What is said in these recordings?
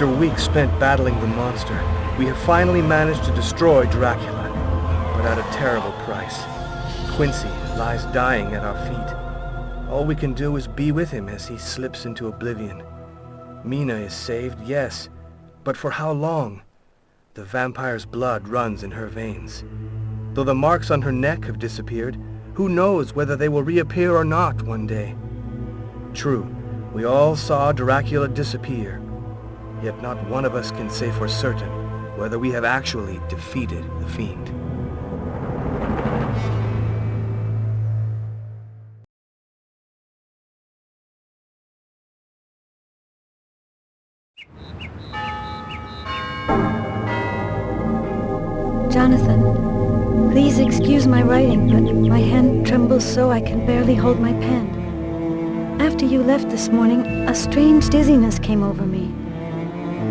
After weeks spent battling the monster, we have finally managed to destroy Dracula, but at a terrible price. Quincy lies dying at our feet. All we can do is be with him as he slips into oblivion. Mina is saved, yes, but for how long? The vampire's blood runs in her veins. Though the marks on her neck have disappeared, who knows whether they will reappear or not one day? True, we all saw Dracula disappear, yet not one of us can say for certain whether we have actually defeated the fiend. Jonathan, please excuse my writing, but my hand trembles so I can barely hold my pen. After you left this morning, a strange dizziness came over me.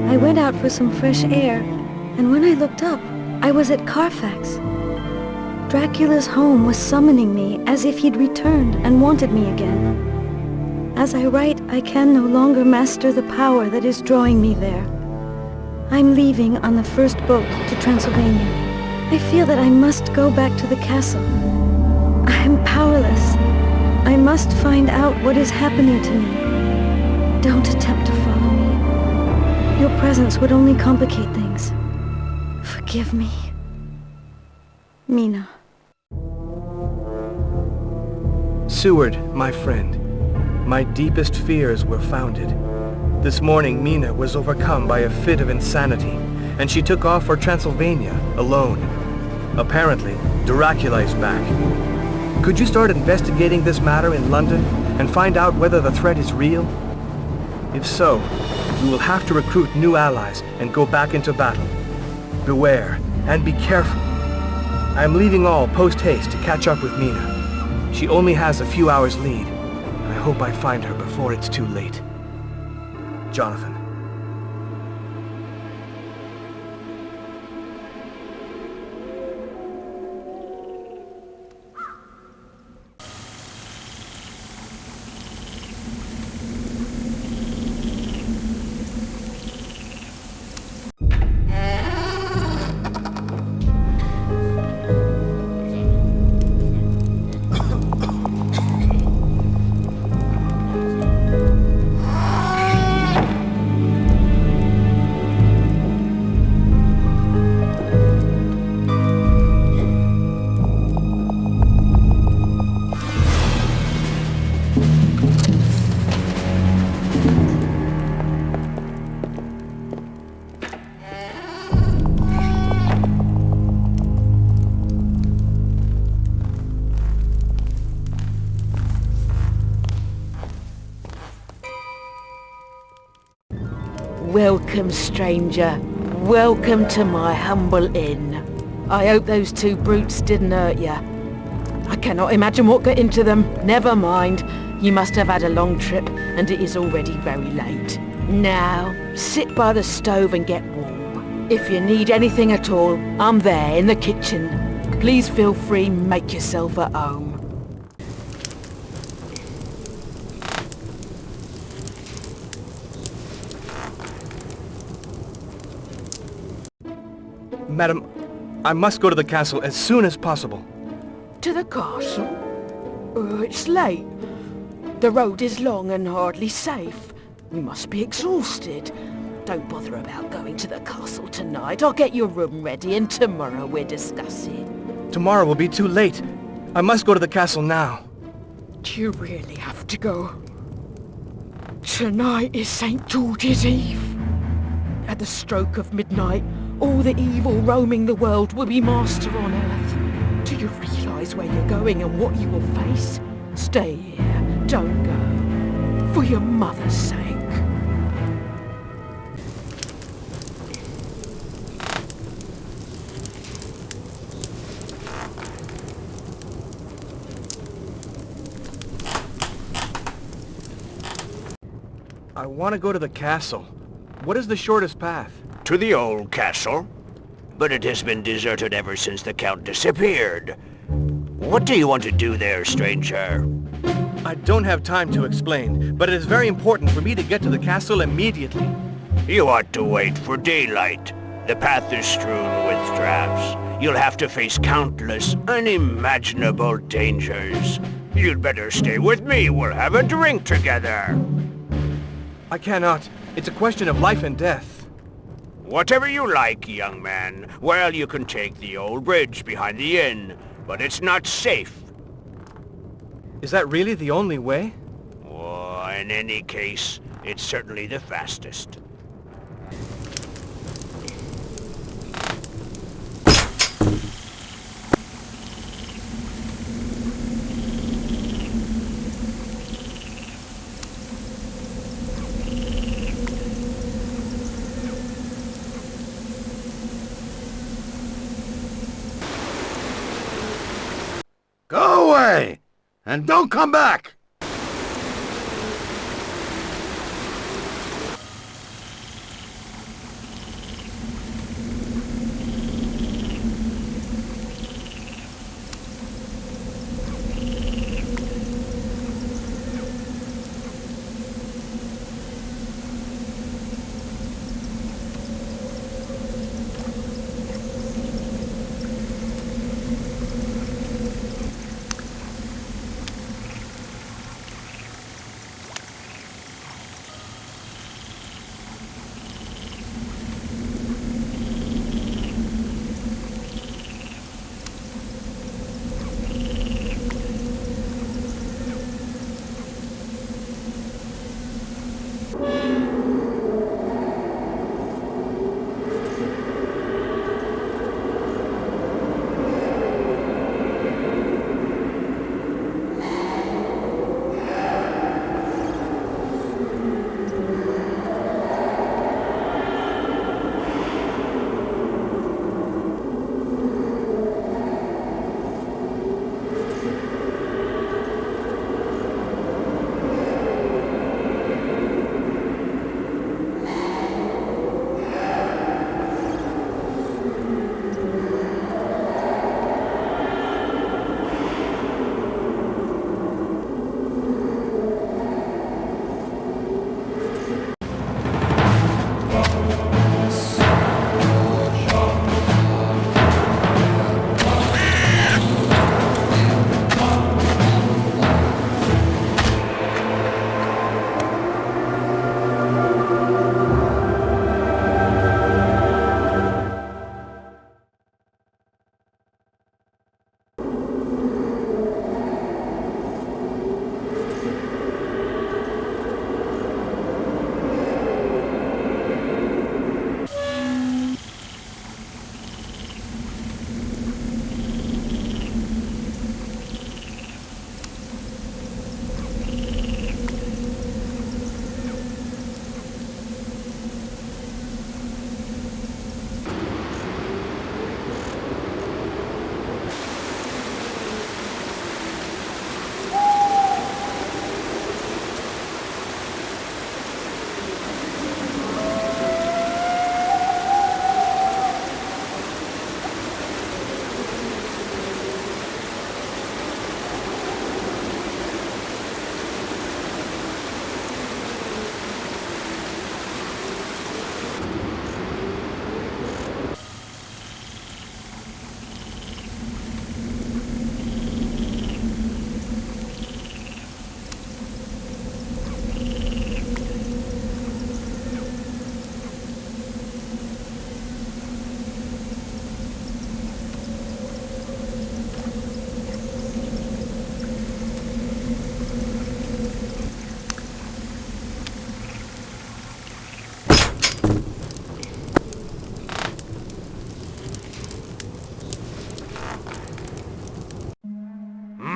I went out for some fresh air, and when I looked up, I was at Carfax. Dracula's home was summoning me as if he'd returned and wanted me again. As I write, I can no longer master the power that is drawing me there. I'm leaving on the first boat to Transylvania. I feel that I must go back to the castle. I am powerless. I must find out what is happening to me. Don't attempt to follow me. Your presence would only complicate things. Forgive me. Mina. Seward, my friend, my deepest fears were founded. This morning, Mina was overcome by a fit of insanity, and she took off for Transylvania alone. Apparently, Dracula is back. Could you start investigating this matter in London and find out whether the threat is real? If so, we will have to recruit new allies and go back into battle. Beware and be careful. I am leaving all post-haste to catch up with Mina. She only has a few hours lead. I hope I find her before it's too late. Jonathan. Welcome, stranger. Welcome to my humble inn. I hope those two brutes didn't hurt you. I cannot imagine what got into them. Never mind. You must have had a long trip, and it is already very late. Now, sit by the stove and get warm. If you need anything at all, I'm there in the kitchen. Please feel free, make yourself at home. Madam, I must go to the castle as soon as possible. To the castle? It's late. The road is long and hardly safe. You must be exhausted. Don't bother about going to the castle tonight. I'll get your room ready and tomorrow we'll discuss it. Tomorrow will be too late. I must go to the castle now. Do you really have to go? Tonight is St. George's Eve. At the stroke of midnight, all the evil roaming the world will be master on Earth. Do you realise where you're going and what you will face? Stay here. Don't go. For your mother's sake. I want to go to the castle. What is the shortest path? To the old castle, but it has been deserted ever since the Count disappeared. What do you want to do there, stranger? I don't have time to explain, but it is very important for me to get to the castle immediately. You ought to wait for daylight. The path is strewn with traps. You'll have to face countless, unimaginable dangers. You'd better stay with me. We'll have a drink together. I cannot. It's a question of life and death. Whatever you like, young man. Well, you can take the old bridge behind the inn, but it's not safe. Is that really the only way? Oh, in any case, it's certainly the fastest. Go away! And don't come back!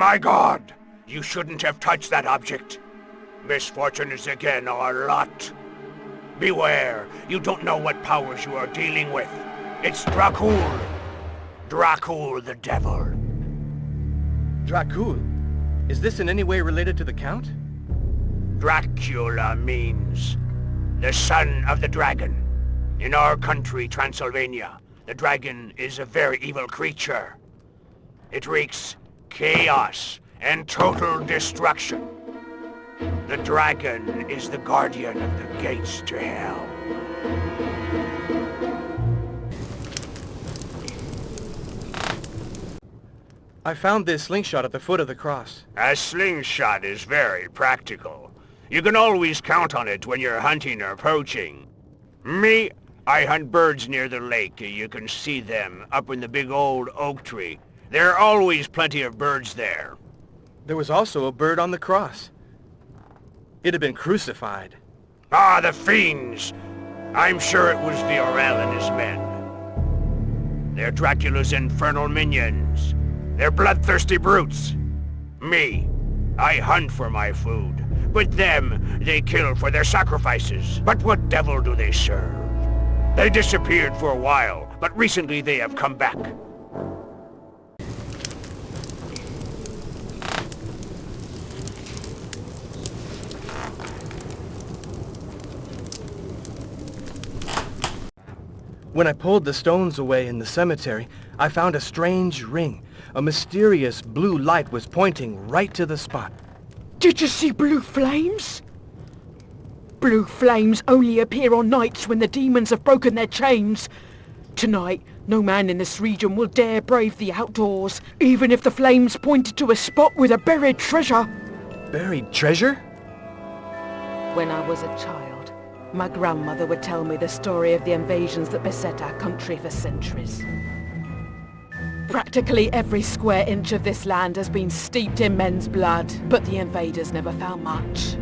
My God! You shouldn't have touched that object. Misfortune is again our lot. Beware, you don't know what powers you are dealing with. It's Dracula. Dracula the devil. Dracula? Is this in any way related to the Count? Dracula means the son of the dragon. In our country, Transylvania, the dragon is a very evil creature. It wreaks chaos and total destruction. The dragon is the guardian of the gates to hell. I found this slingshot at the foot of the cross. A slingshot is very practical. You can always count on it when you're hunting or poaching. Me, I hunt birds near the lake. You can see them up in the big old oak tree. There are always plenty of birds there. There was also a bird on the cross. It had been crucified. Ah, the fiends! I'm sure it was Viorel and his men. They're Dracula's infernal minions. They're bloodthirsty brutes. Me, I hunt for my food. But them, they kill for their sacrifices. But what devil do they serve? They disappeared for a while, but recently they have come back. When I pulled the stones away in the cemetery, I found a strange ring. A mysterious blue light was pointing right to the spot. Did you see blue flames? Blue flames only appear on nights when the demons have broken their chains. Tonight, no man in this region will dare brave the outdoors, even if the flames pointed to a spot with a buried treasure. Buried treasure? When I was a child, my grandmother would tell me the story of the invasions that beset our country for centuries. Practically every square inch of this land has been steeped in men's blood, but the invaders never found much.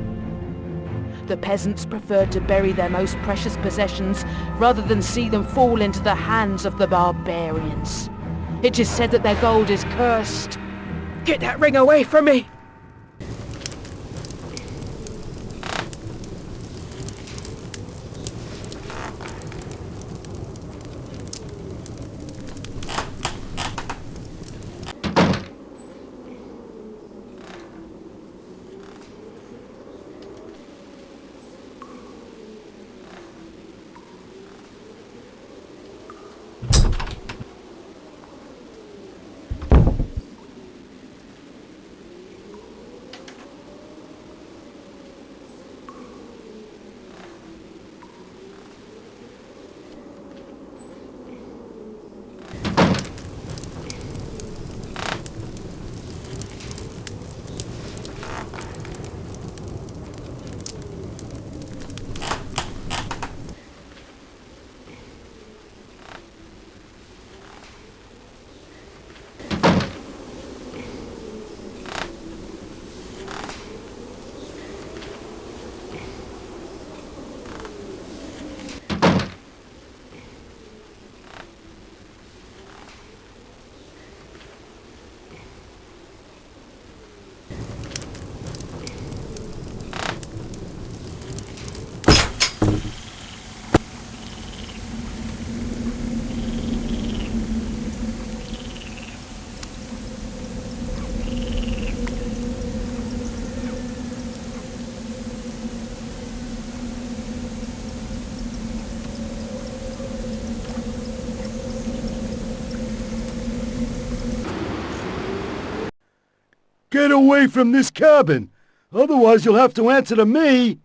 The peasants preferred to bury their most precious possessions rather than see them fall into the hands of the barbarians. It is said that their gold is cursed. Get that ring away from me! Get away from this cabin! Otherwise you'll have to answer to me!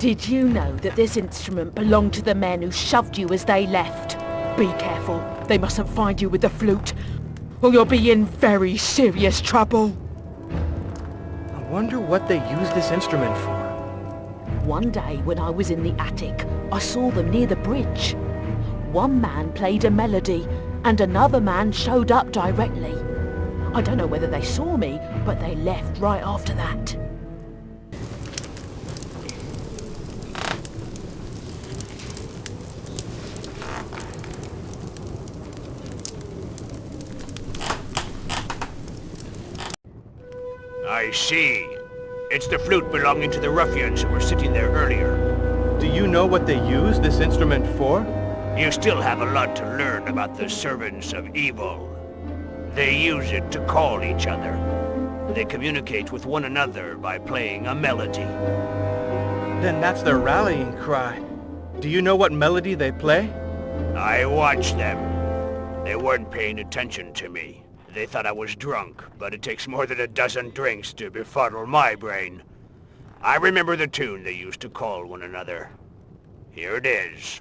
Did you know that this instrument belonged to the men who shoved you as they left? Be careful. They mustn't find you with the flute, or you'll be in very serious trouble. I wonder what they use this instrument for. One day when I was in the attic, I saw them near the bridge. One man played a melody, and another man showed up directly. I don't know whether they saw me, but they left right after that. I see. It's the flute belonging to the ruffians who were sitting there earlier. Do you know what they use this instrument for? You still have a lot to learn about the servants of evil. They use it to call each other. They communicate with one another by playing a melody. Then that's their rallying cry. Do you know what melody they play? I watched them. They weren't paying attention to me. They thought I was drunk, but it takes more than a dozen drinks to befuddle my brain. I remember the tune they used to call one another. Here it is.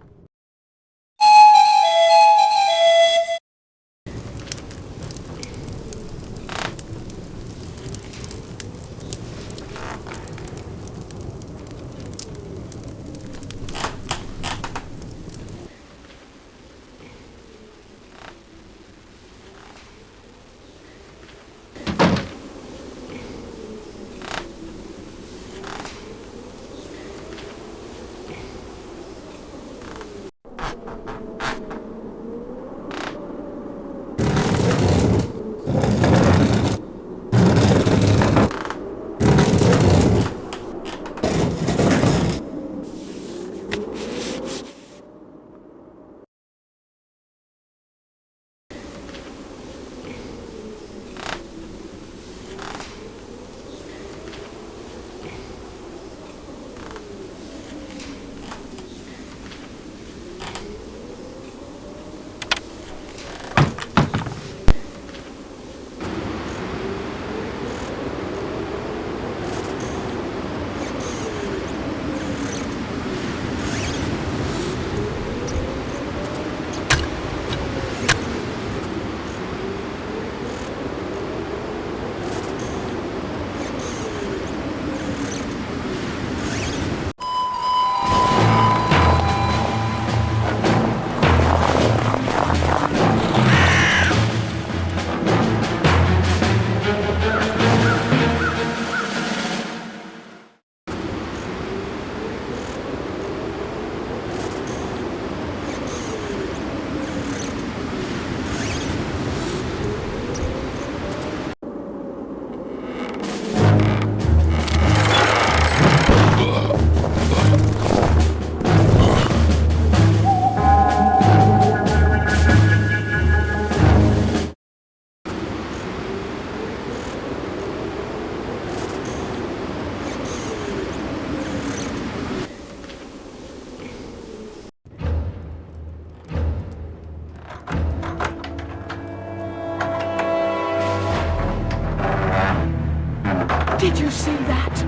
Did you see that?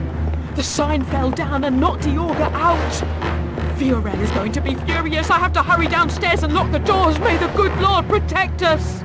The sign fell down and knocked the auger out. Fiorel is going to be furious. I have to hurry downstairs and lock the doors. May the good Lord protect us.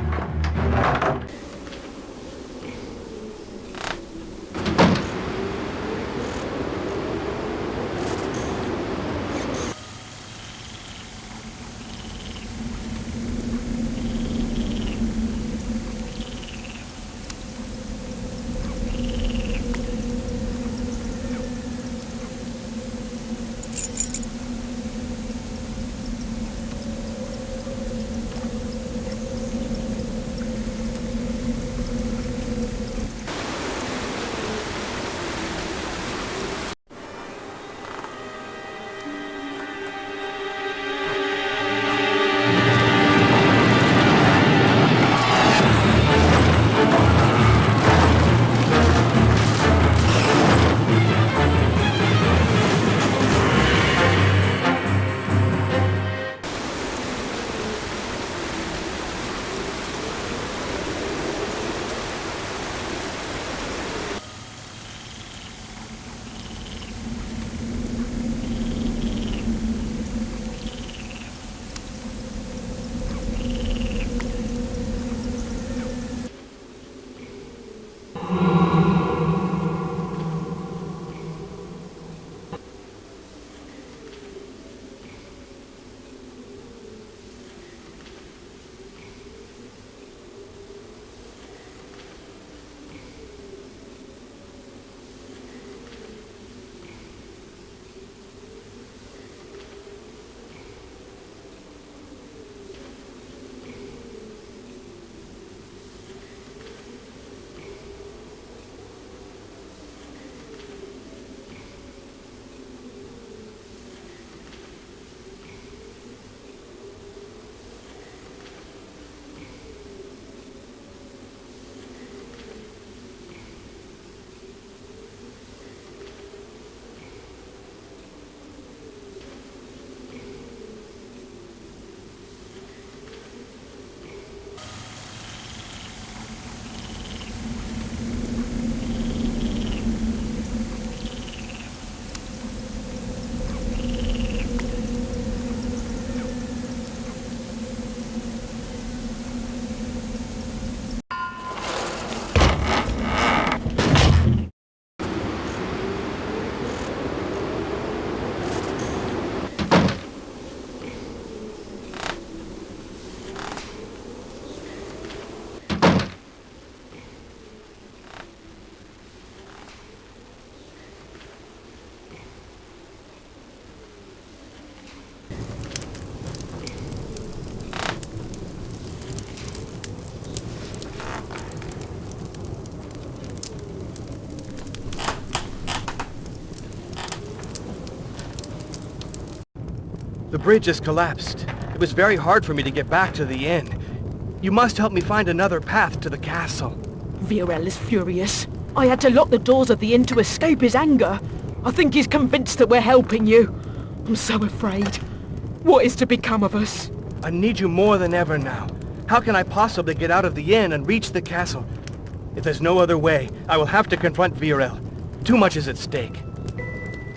The bridge has collapsed. It was very hard for me to get back to the inn. You must help me find another path to the castle. Viorel is furious. I had to lock the doors of the inn to escape his anger. I think he's convinced that we're helping you. I'm so afraid. What is to become of us? I need you more than ever now. How can I possibly get out of the inn and reach the castle? If there's no other way, I will have to confront Viorel. Too much is at stake.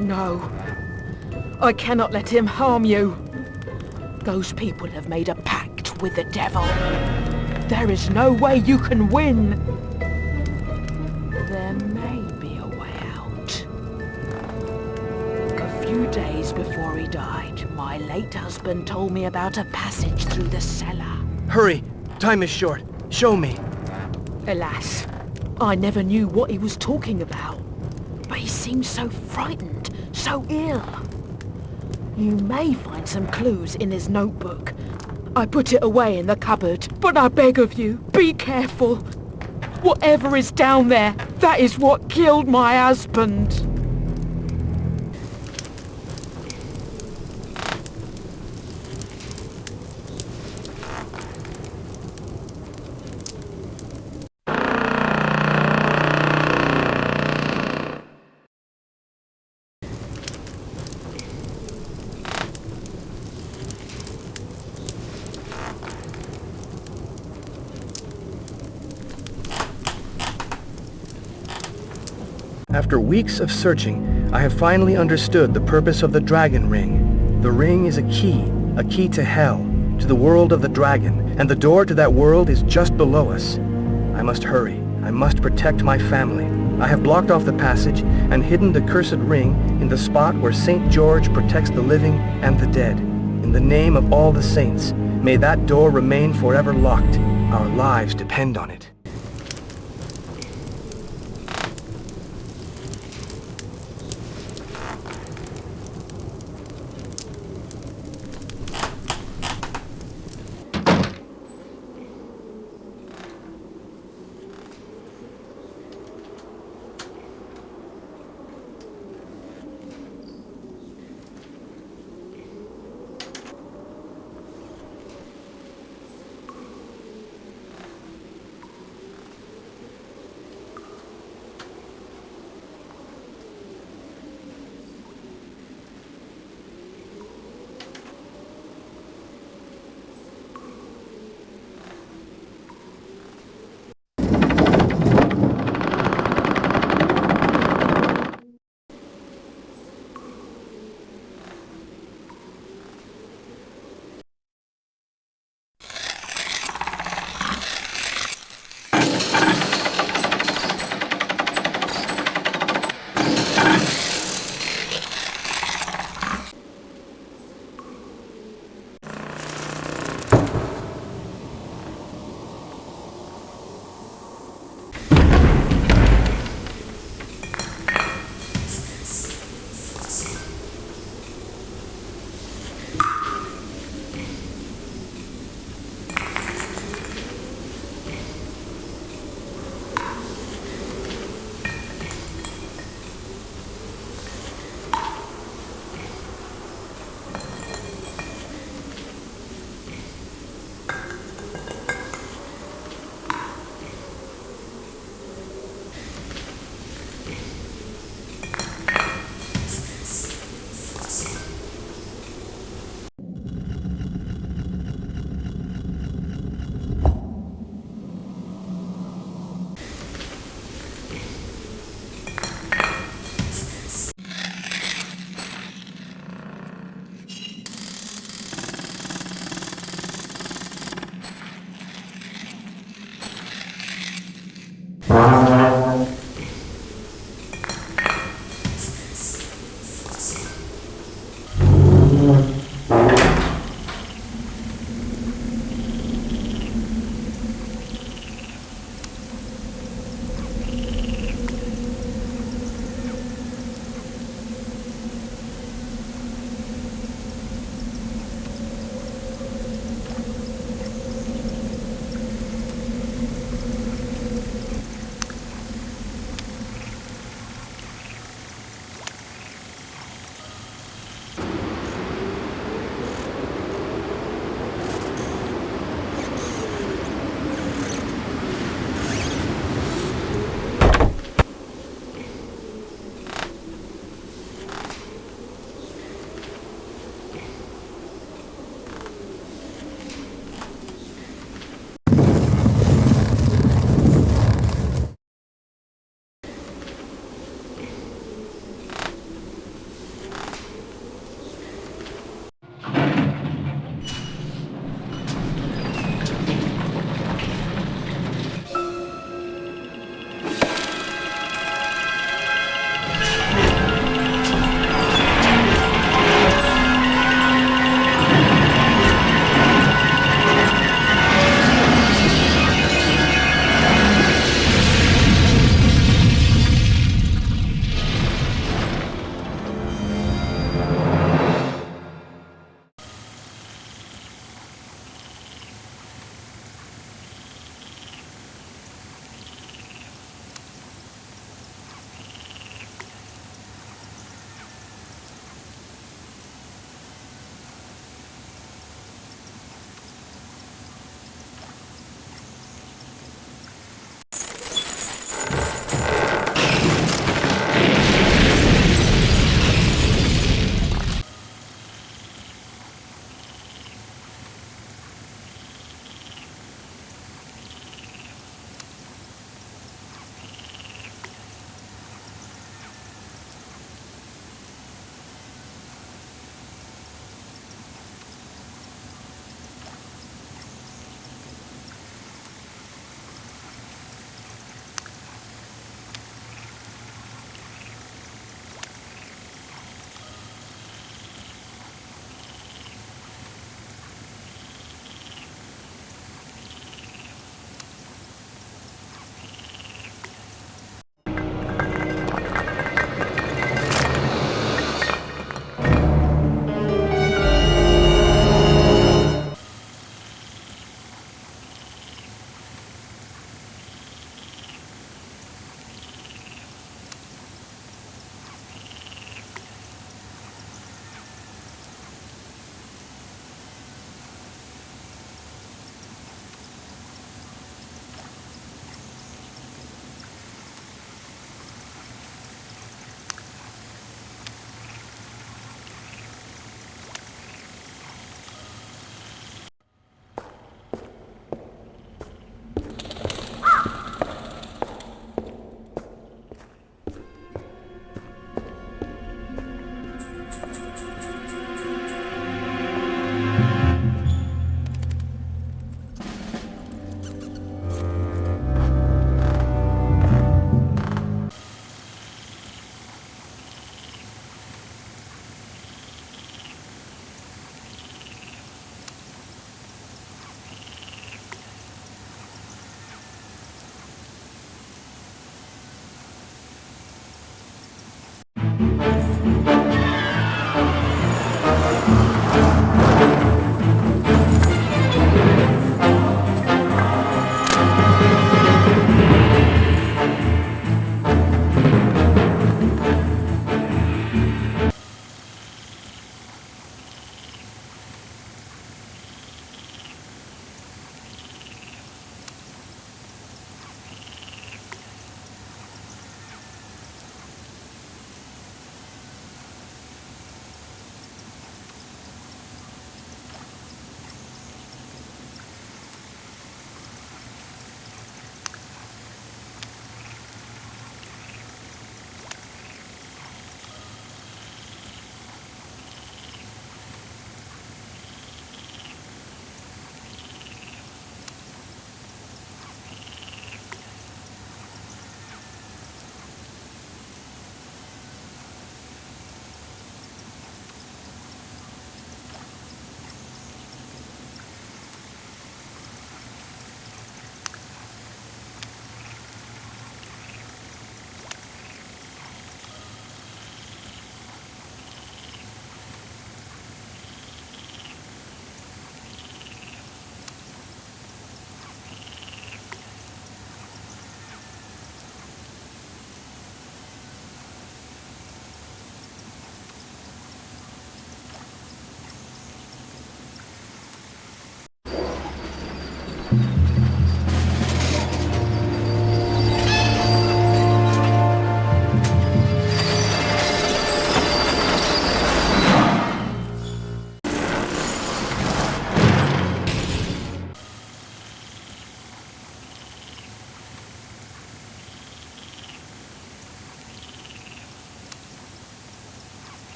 No. I cannot let him harm you. Those people have made a pact with the devil. There is no way you can win. There may be a way out. A few days before he died, my late husband told me about a passage through the cellar. Hurry! Time is short. Show me. Alas, I never knew what he was talking about. But he seemed so frightened, so ill. You may find some clues in his notebook. I put it away in the cupboard, but I beg of you, be careful. Whatever is down there, that is what killed my husband. After weeks of searching, I have finally understood the purpose of the dragon ring. The ring is a key to hell, to the world of the dragon, and the door to that world is just below us. I must hurry. I must protect my family. I have blocked off the passage and hidden the cursed ring in the spot where St. George protects the living and the dead. In the name of all the saints, may that door remain forever locked. Our lives depend on it.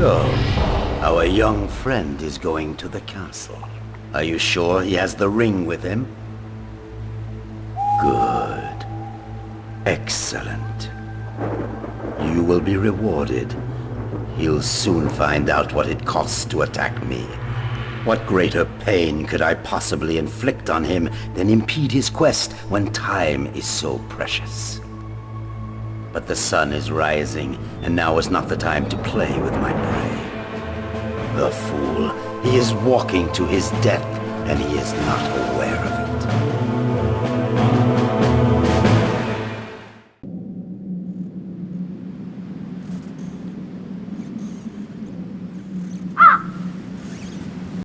So, our young friend is going to the castle. Are you sure he has the ring with him? Good. Excellent. You will be rewarded. He'll soon find out what it costs to attack me. What greater pain could I possibly inflict on him than impede his quest when time is so precious? But the sun is rising, and now is not the time to play with my prey. The fool, he is walking to his death, and he is not aware of it.